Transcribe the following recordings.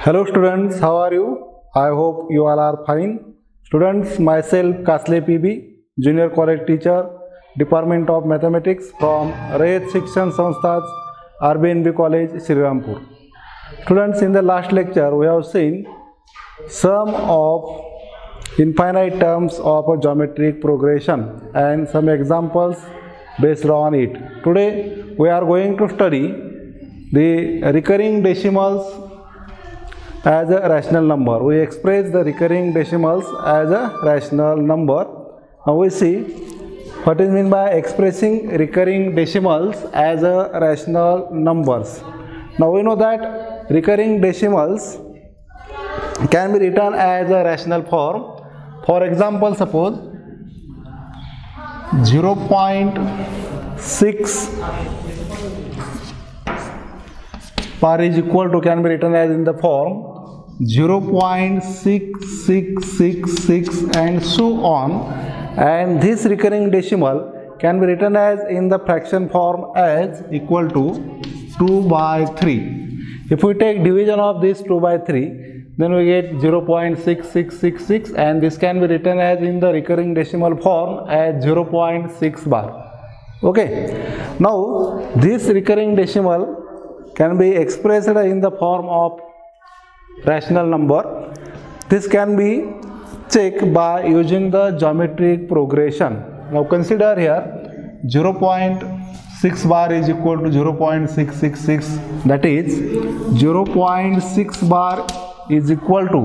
Hello students, how are you? I hope you all are fine. Students, myself Kasle PB, Junior College Teacher, Department of Mathematics from Rayat Shikshan Sanstha's RBNB College, Srirampur. Students, in the last lecture we have seen sum of infinite terms of a geometric progression and some examples based on it. Today we are going to study the recurring decimals as a rational number. We express the recurring decimals as a rational number. Now we see what is meant by expressing recurring decimals as a rational numbers. Now we know that recurring decimals can be written as a rational form. For example, suppose 0.6 bar is equal to can be written as in the form 0.6666 and so on, and this recurring decimal can be written as in the fraction form as equal to 2/3. If we take division of this 2/3, then we get 0.6666 and this can be written as in the recurring decimal form as 0.6 bar. Okay, now this recurring decimal can be expressed in the form of rational number. This can be checked by using the geometric progression. Now consider here 0.6 bar is equal to 0.666, that is 0.6 bar is equal to,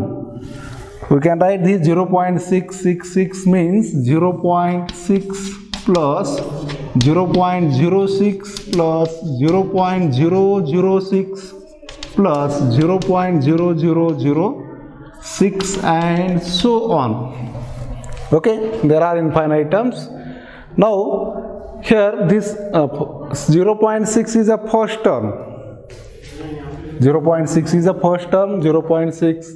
we can write this 0.666 means 0.6 plus 0.06 plus 0.006 plus 0.0006 and so on. Okay, there are infinite terms. Now here this 0.6 is a first term. 0.6 is a first term, 0.6,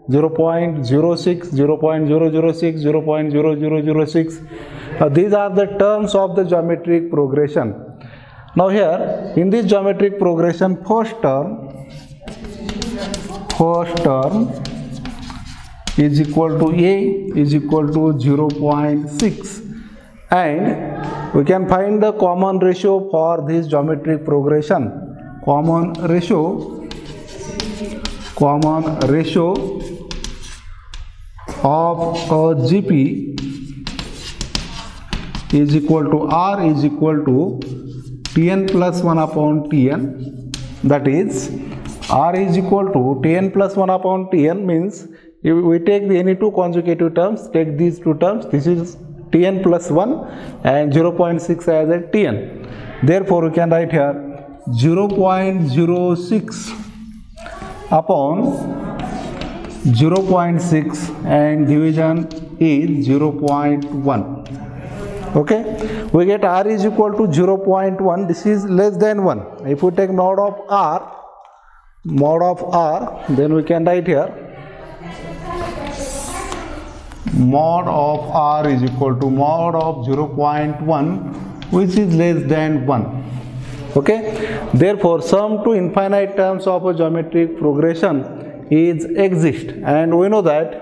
0.06, 0.006, 0.0006. These are the terms of the geometric progression. Now here in this geometric progression, first term is equal to A is equal to 0.6, and we can find the common ratio for this geometric progression. Common ratio of a GP is equal to R is equal to Tn plus 1 upon Tn, that is R is equal to Tn plus 1 upon Tn means if we take any two consecutive terms, take these two terms, this is Tn plus 1 and 0.6 as a Tn. Therefore we can write here 0.06 upon 0.6 and division is 0.1. Okay, we get R is equal to 0.1. This is less than 1. If we take mod of R, then we can write here mod of R is equal to mod of 0.1, which is less than 1. Okay, therefore sum to infinite terms of a geometric progression is exist, and we know that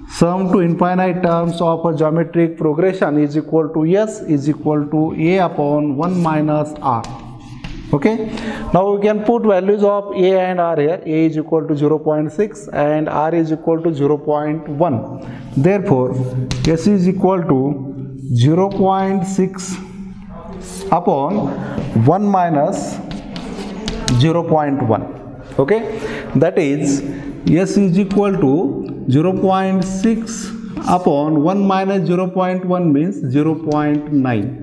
sum to infinite terms of a geometric progression is equal to S is equal to A upon 1 minus R. Okay, now we can put values of A and R here. A is equal to 0.6 and R is equal to 0.1. Therefore S is equal to 0.6 upon 1 minus 0.1. Okay, that is S is equal to 0.6 upon 1 minus 0.1 means 0.9.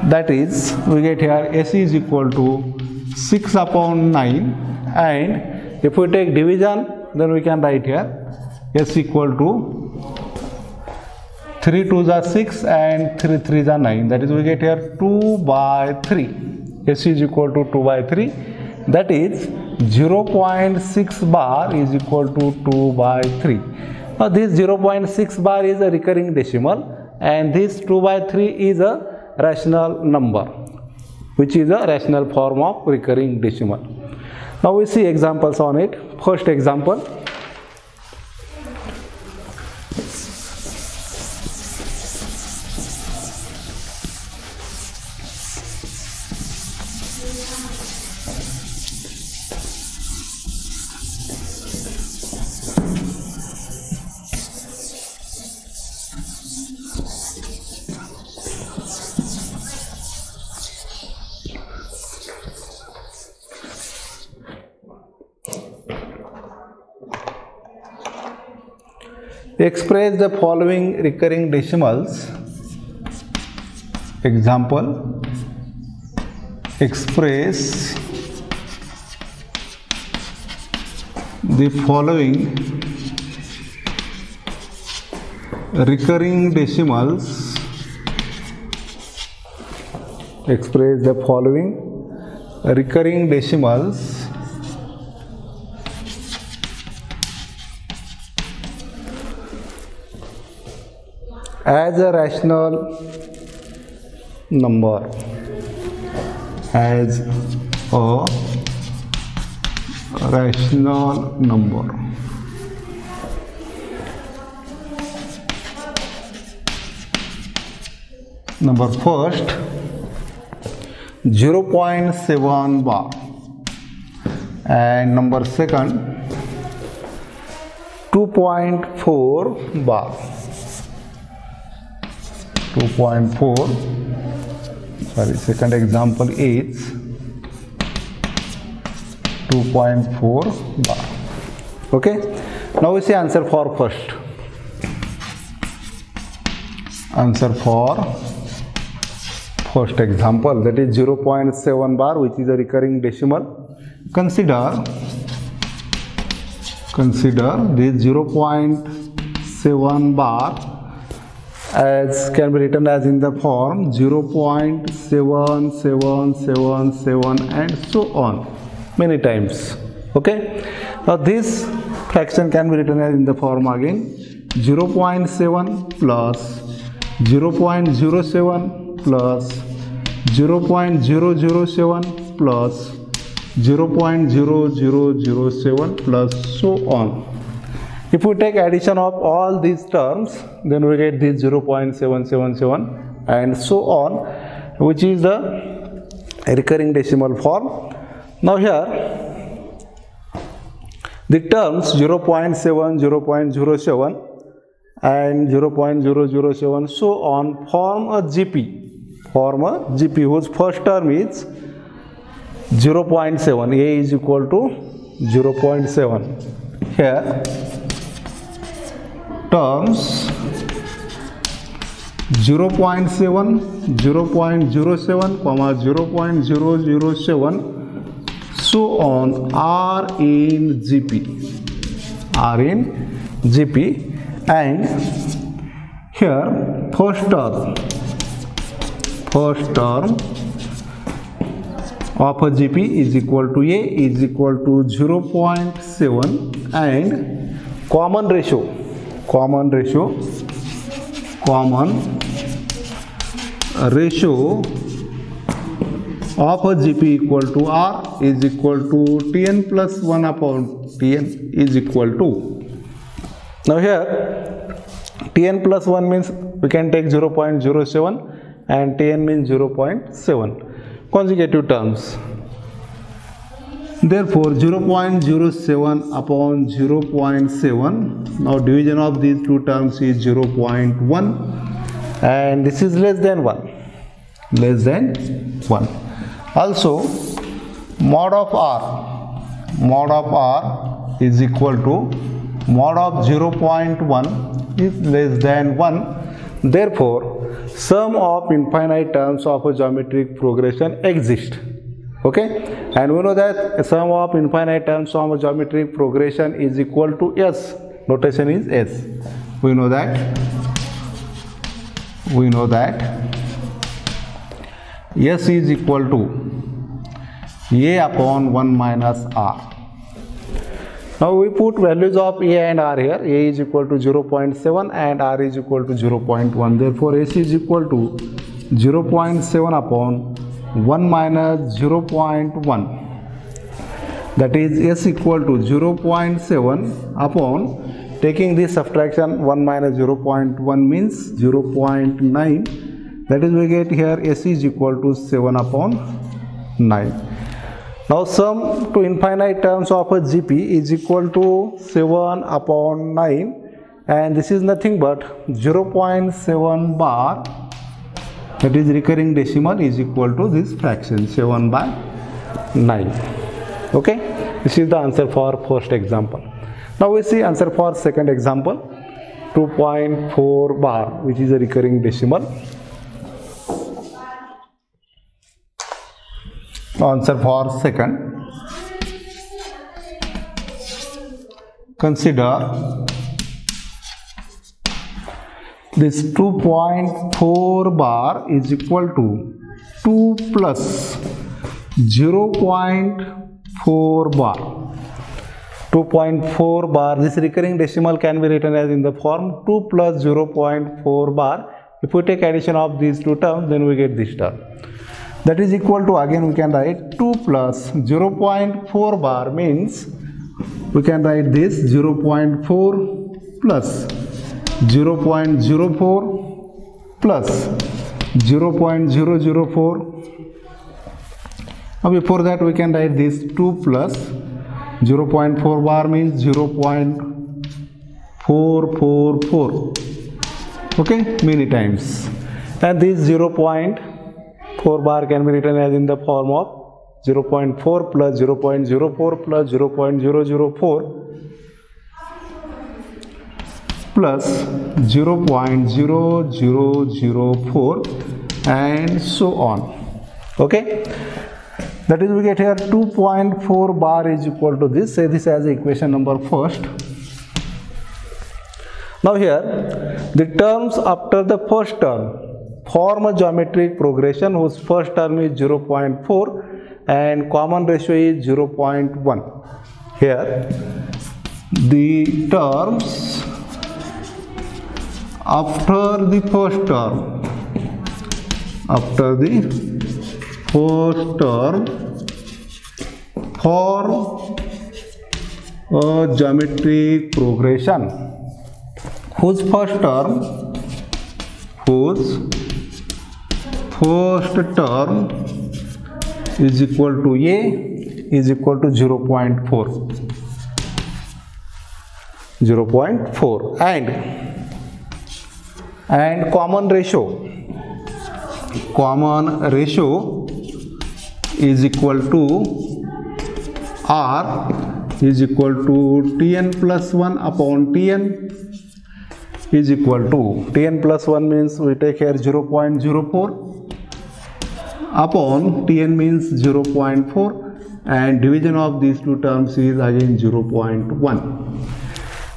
That is, we get here S is equal to 6 upon 9, and if we take division, then we can write here S equal to 3 2s are 6 and 3 3s are 9. That is, we get here 2/3. S is equal to 2/3. That is 0.6 bar is equal to 2/3. Now this 0.6 bar is a recurring decimal and this 2/3 is a rational number. which is a rational form of recurring decimal. Now we see examples on it. First example. Express the following recurring decimals. Example, express the following recurring decimals. Express the following recurring decimals as a rational number, as a rational number. Number first, 0.7 bar, and number second, 2.4 bar. 2.4, sorry, second example is 2.4 bar. Okay, now we see answer for first. Answer for first example, that is 0.7 bar, which is a recurring decimal. Consider this 0.7 bar as can be written as in the form 0.7777 and so on many times. Okay, now this fraction can be written as in the form again 0.7 plus 0.07 plus 0.007 plus 0.0007 plus so on. If we take addition of all these terms, then we get this 0.777 and so on, which is the recurring decimal form. Now here, the terms 0.7, 0.07 and 0.007 so on form a GP, whose first term is 0.7, A is equal to 0.7. Here, terms 0.7, 0.07, 0.007 so on are in GP, and here first term of a GP is equal to A is equal to 0.7 and common ratio of a GP equal to R is equal to Tn plus 1 upon Tn is equal to. Now here Tn plus 1 means we can take 0.07 and Tn means 0.7 consecutive terms. Therefore 0.07 upon 0.7, now division of these two terms is 0.1 and this is less than 1. Also mod of R is equal to mod of 0.1 is less than 1. Therefore sum of infinite terms of a geometric progression exists. Okay, and we know that sum of infinite terms of a geometric progression is equal to S. Notation is S. We know that S is equal to A upon 1 minus R. Now we put values of A and R here. A is equal to 0.7 and R is equal to 0.1. Therefore S is equal to 0.7 upon 1 minus 0.1, that is s equal to 0.7 upon, taking this subtraction, 1 minus 0.1 means 0.9, that is we get here s is equal to 7 upon 9. Now sum to infinite terms of a GP is equal to 7 upon 9, and this is nothing but 0.7 bar, that is recurring decimal, is equal to this fraction 7 by 9. Okay, this is the answer for first example. Now we see answer for second example, 2.4 bar, which is a recurring decimal. Answer for second. Consider this 2.4 bar is equal to 2 plus 0.4 bar. 2.4 bar, this recurring decimal can be written as in the form 2 plus 0.4 bar. If we take addition of these two terms, then we get this term. That is equal to, again we can write 2 plus 0.4 bar means we can write this 0.4 plus 0.04 plus 0.004. Now before that we can write this 2 plus 0.4 bar means 0.444. Okay, many times. And this 0.4 bar can be written as in the form of 0.4 plus 0.04 plus 0.004 plus 0.0004 and so on. Okay, that is we get here 2.4 bar is equal to this. Say this as equation number first. Now here the terms after the first term form a geometric progression whose first term is 0.4 and common ratio is 0.1. Here the terms after the first term, form a geometric progression whose first term is equal to A is equal to 0.4 and common ratio is equal to R is equal to Tn plus 1 upon Tn is equal to, Tn plus 1 means we take here 0.04 upon Tn means 0.4 and division of these two terms is again 0.1.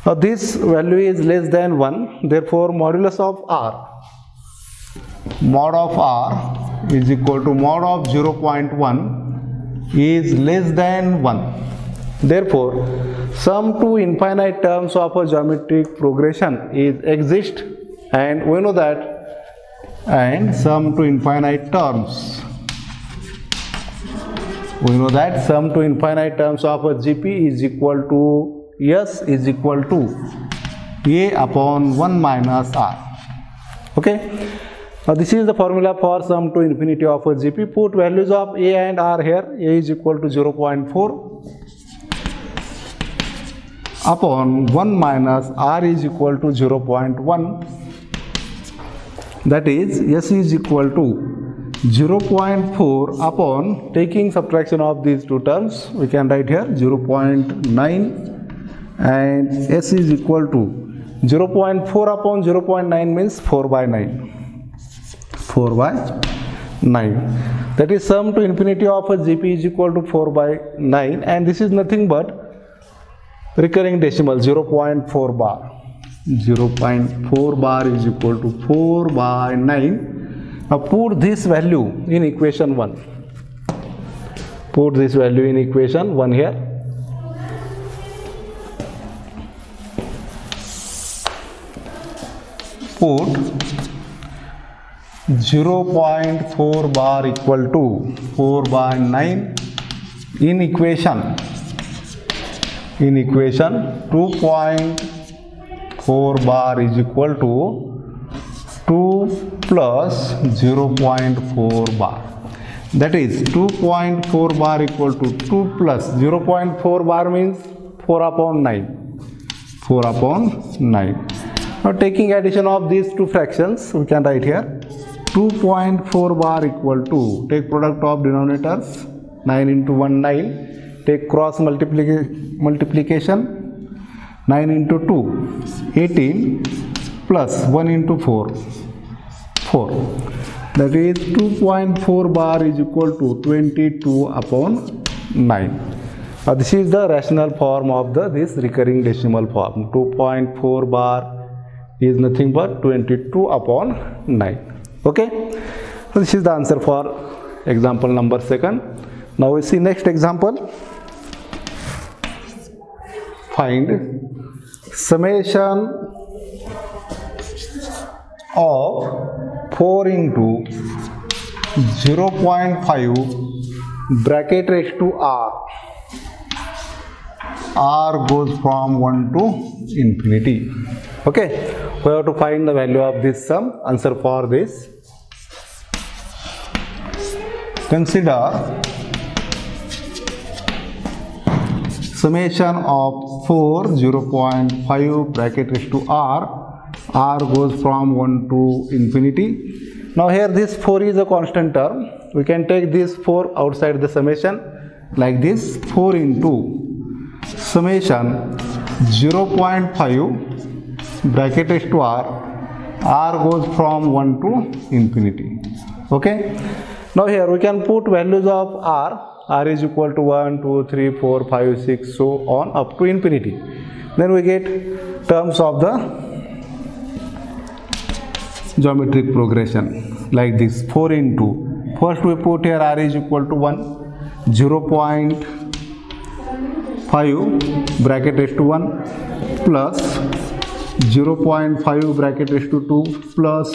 Now this value is less than 1, therefore modulus of R, mod of R is equal to mod of 0.1 is less than 1. Therefore sum to infinite terms of a geometric progression is exist, and we know that, and sum to infinite terms, we know that sum to infinite terms of a GP is equal to S is equal to A upon 1 minus R. Okay, now this is the formula for sum to infinity of a GP. Put values of A and R here. A is equal to 0.4 upon 1 minus R is equal to 0.1, that is S is equal to 0.4 upon, taking subtraction of these two terms, we can write here 0.9 and S is equal to 0.4 upon 0.9 means 4 by 9. That is sum to infinity of a GP is equal to 4 by 9, and this is nothing but recurring decimal 0.4 bar. 0.4 bar is equal to 4 by 9. Now put this value in equation 1. Put this value in equation 1 here. Put 0.4 bar equal to 4 by 9. In equation 2.4 bar is equal to 2 plus 0.4 bar. That is 2.4 bar equal to 2 plus 0.4 bar means 4 upon 9. 4 upon 9. Now taking addition of these two fractions, we can write here 2.4 bar equal to, take product of denominators, 9 into 1 9, take cross multiplication, 9 into 2 18 plus 1 into 4 4. That is 2.4 bar is equal to 22 upon 9. This is the rational form of this recurring decimal form. 2.4 bar is nothing but 22 upon 9. Okay, so this is the answer for example number 2. Now we see next example. Find summation of 4 into 0.5 bracket raised to r. R goes from 1 to infinity. Okay, we have to find the value of this sum. Answer for this. Consider summation of 4 0.5 bracket raised to r. R goes from 1 to infinity. Now here this 4 is a constant term. We can take this 4 outside the summation like this. 4 into summation 0.5 bracket raised to r. R goes from 1 to infinity. Okay. Now here we can put values of r. R is equal to 1, 2, 3, 4, 5, 6, so on up to infinity. Then we get terms of the geometric progression like this. 4 into, first we put here r is equal to 1, 0.5 bracket raised to 1 plus 0.5 bracket raised to 2 plus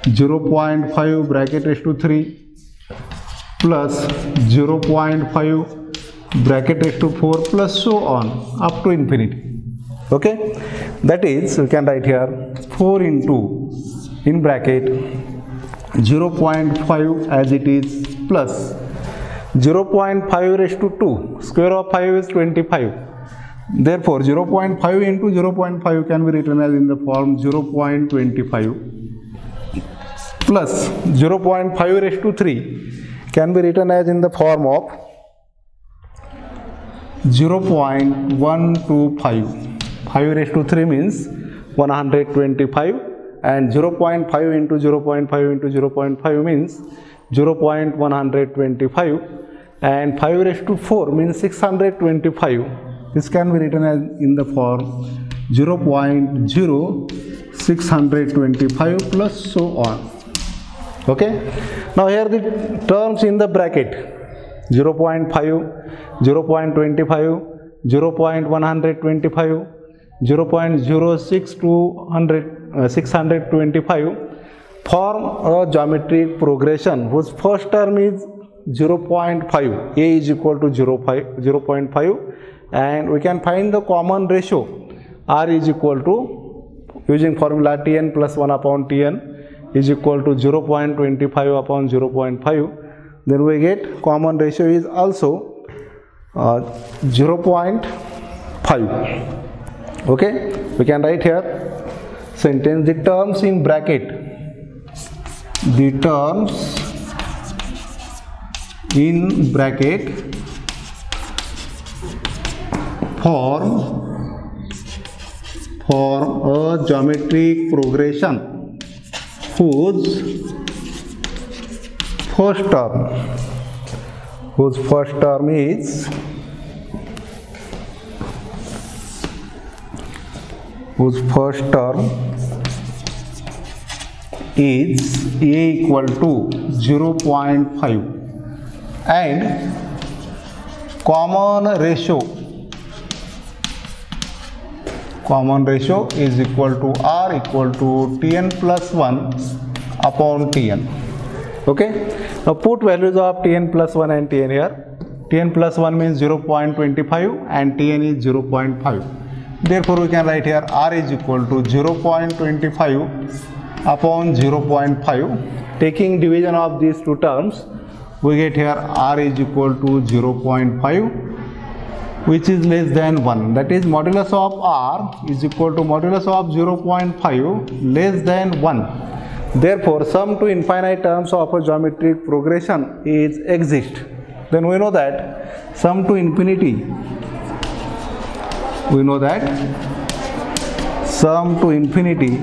0.5 bracket raised to 3 plus 0.5 bracket raised to 4 plus so on up to infinity. Okay, that is we can write here 4 into in bracket 0.5 as it is plus 0.5 raised to 2, square of 5 is 25. Therefore 0.5 into 0.5 can be written as in the form 0.25 plus 0.5 raised to 3 can be written as in the form of 0.125. 5 raised to 3 means 125 and 0.5 into 0.5 into 0.5 means 0.125 and 5 raised to 4 means 625. This can be written as in the form 0.0625 plus so on. Okay, now here the terms in the bracket 0.5, 0.25, 0.125, 0.06 to 625 form a geometric progression whose first term is 0.5. A is equal to 0.5 and we can find the common ratio. R is equal to, using formula Tn plus 1 upon Tn is equal to 0.25 upon 0.5. Then we get common ratio is also 0.5. Okay, we can write here sentence the terms in bracket. The terms in bracket form a geometric progression whose first term is A equal to 0.5 and common ratio is equal to R equal to Tn plus 1 upon Tn. Okay, now put values of Tn plus 1 and Tn here. Tn plus 1 means 0.25 and Tn is 0.5. Therefore we can write here R is equal to 0.25 upon 0.5. Taking division of these two terms, we get here R is equal to 0.5, which is less than 1. That is, modulus of R is equal to modulus of 0.5 less than 1. Therefore, sum to infinite terms of a geometric progression is exist. Then we know that sum to infinity, sum to infinity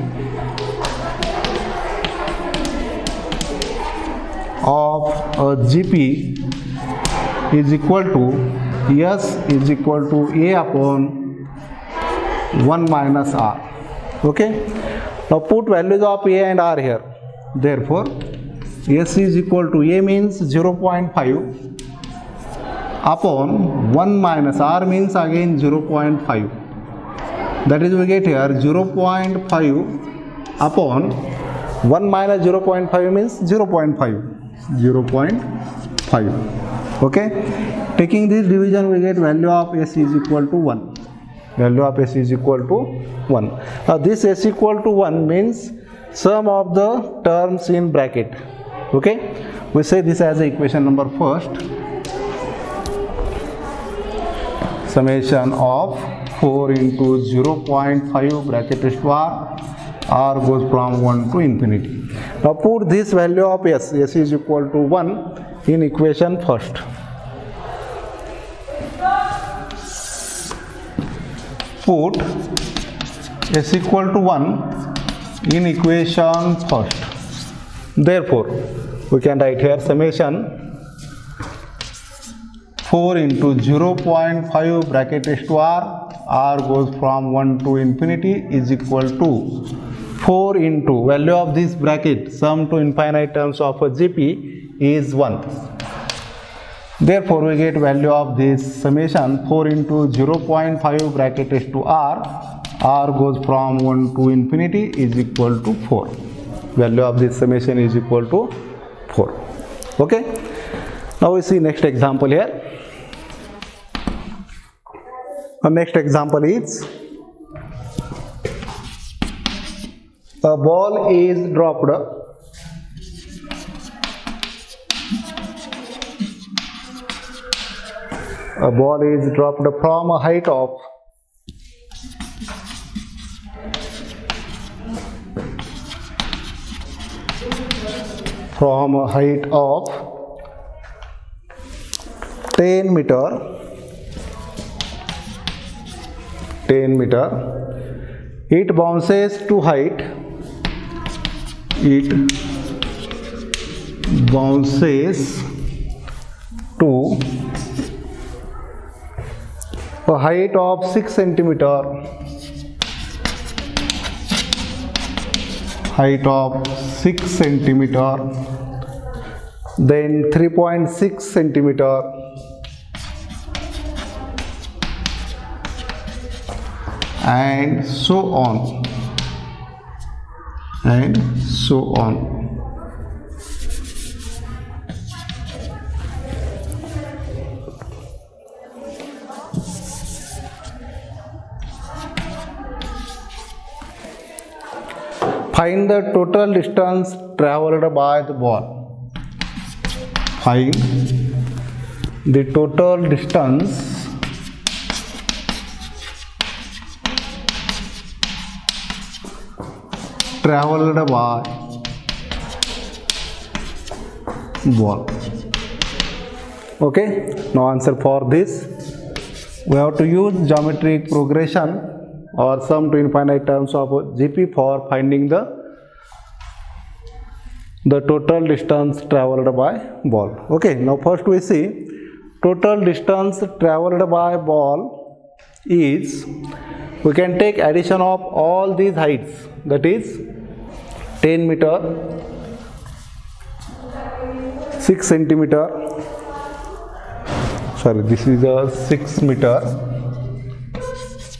of a GP is equal to S is equal to A upon 1 minus R. Okay, now put values of A and R here. Therefore S is equal to A means 0.5 upon 1 minus R means again 0.5. That is, we get here 0.5 upon 1 minus 0.5 means 0.5. Okay, taking this division we get value of S is equal to 1. Value of S is equal to 1. Now this S equal to 1 means sum of the terms in bracket. Okay, we say this as a equation number first. Summation of 4 into 0.5 bracket is to R goes from 1 to infinity. Now put this value of S is equal to 1 in equation first. Put S equal to 1 in equation first. Therefore, we can write here summation 4 into 0.5 bracket is to R goes from 1 to infinity is equal to 4 into value of this bracket, sum to infinite terms of a GP is 1. Therefore, we get value of this summation 4 into 0.5 bracket is to R goes from 1 to infinity is equal to 4. Value of this summation is equal to 4. Okay, now we see next example here. Our next example is a ball is dropped from a height of 10 meter. It bounces to height. It bounces to a height of 6 centimeter. Height of 6 centimeter. Then 3.6 centimeter. And so on. Find the total distance traveled by the ball. Find the total distance traveled by ball. Okay, now answer for this. We have to use geometric progression or sum to infinite terms of GP for finding the total distance traveled by ball. Okay, now first we see total distance traveled by ball is, we can take addition of all these heights, that is 10 meter, 6 centimeter, sorry, this is a 6 meter,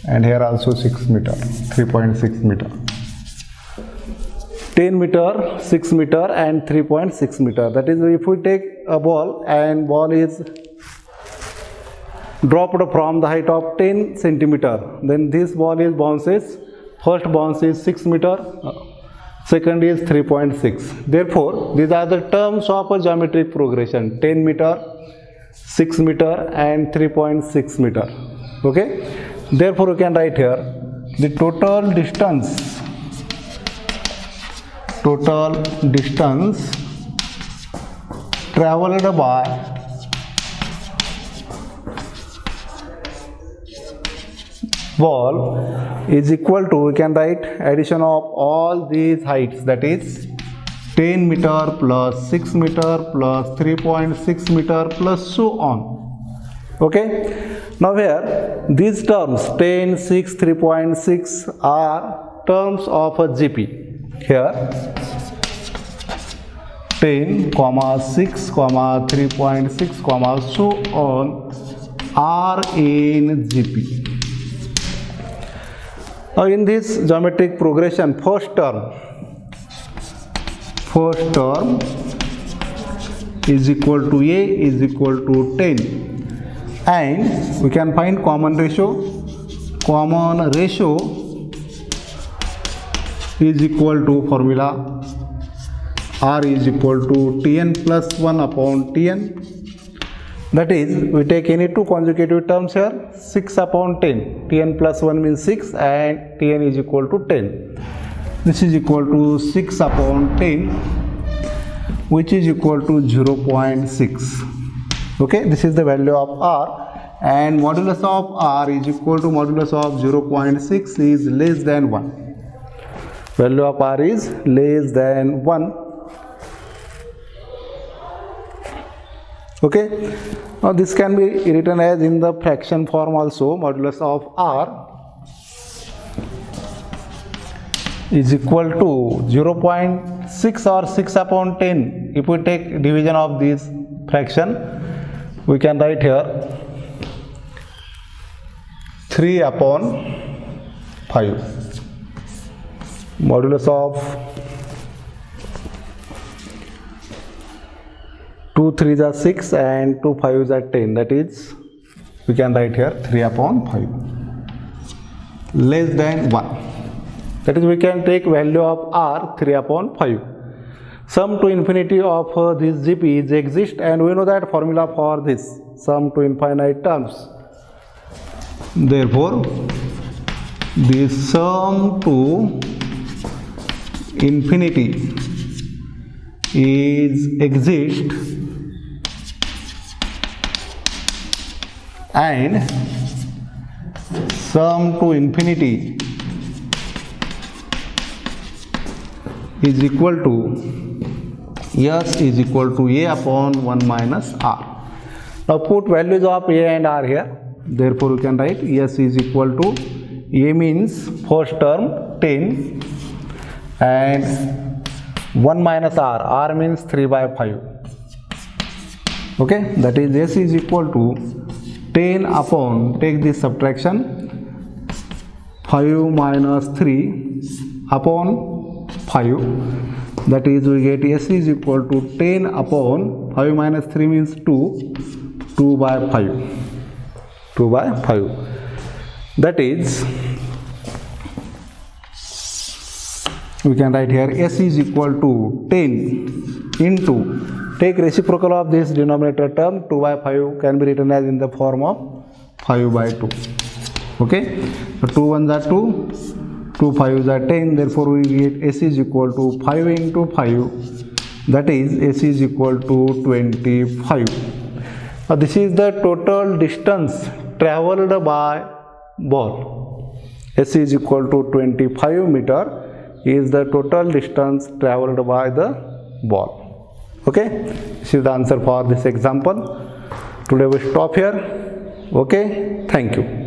and here also 6 meter, 3.6 meter. 10 meter, 6 meter and 3.6 meter. That is, if we take a ball and ball is dropped from the height of 10 centimeter, then this ball is bounces. First bounce is 6 meter, second is 3.6. Therefore, these are the terms of a geometric progression: 10 meter, 6 meter and 3.6 meter. Okay. Therefore, you can write here the total distance traveled by ball is equal to, we can write addition of all these heights, that is 10 meter plus 6 meter plus 3.6 meter plus so on. Okay. Now here these terms 10, 6, 3.6 are terms of a GP. Here 10, 6, 3.6, so on are in GP. Now in this geometric progression, first term is equal to A is equal to 10, and we can find common ratio. Common ratio is equal to formula R is equal to Tn plus 1 upon Tn. That is, we take any two consecutive terms here, 6 upon 10. Tn plus 1 means 6 and Tn is equal to 10. This is equal to 6 upon 10, which is equal to 0.6. Okay, this is the value of R, and modulus of R is equal to modulus of 0.6 is less than 1. Value of R is less than 1. Okay, now this can be written as in the fraction form also. Modulus of R is equal to 0.6 or 6 upon 10. If we take division of this fraction, we can write here 3 upon 5. Modulus of 2 3s are 6 and 2 5s are 10. That is, we can write here 3 upon 5 less than 1. That is, we can take value of R 3 upon 5. Sum to infinity of this GP is exist, and we know that formula for this, sum to infinite terms. Therefore, the sum to infinity is exist, and sum to infinity is equal to S is equal to A upon 1 minus R. Now put values of A and R here. Therefore, we can write S is equal to A means first term 10 and 1 minus R. R means 3 by 5. Okay, that is S is equal to 10 upon, take this subtraction, 5 minus 3 upon 5. That is, we get S is equal to 10 upon 5 minus 3 means 2 by 5. 2 by 5. That is, we can write here S is equal to 10 into, take reciprocal of this denominator term, 2 by 5 can be written as in the form of 5 by 2. Okay, so 2 1s are 2, 2 5s are 10, therefore we get S is equal to 5 into 5, that is S is equal to 25. Now this is the total distance travelled by ball. S is equal to 25 meter is the total distance travelled by the ball. Okay, this is the answer for this example. Today we stop here. Okay, thank you.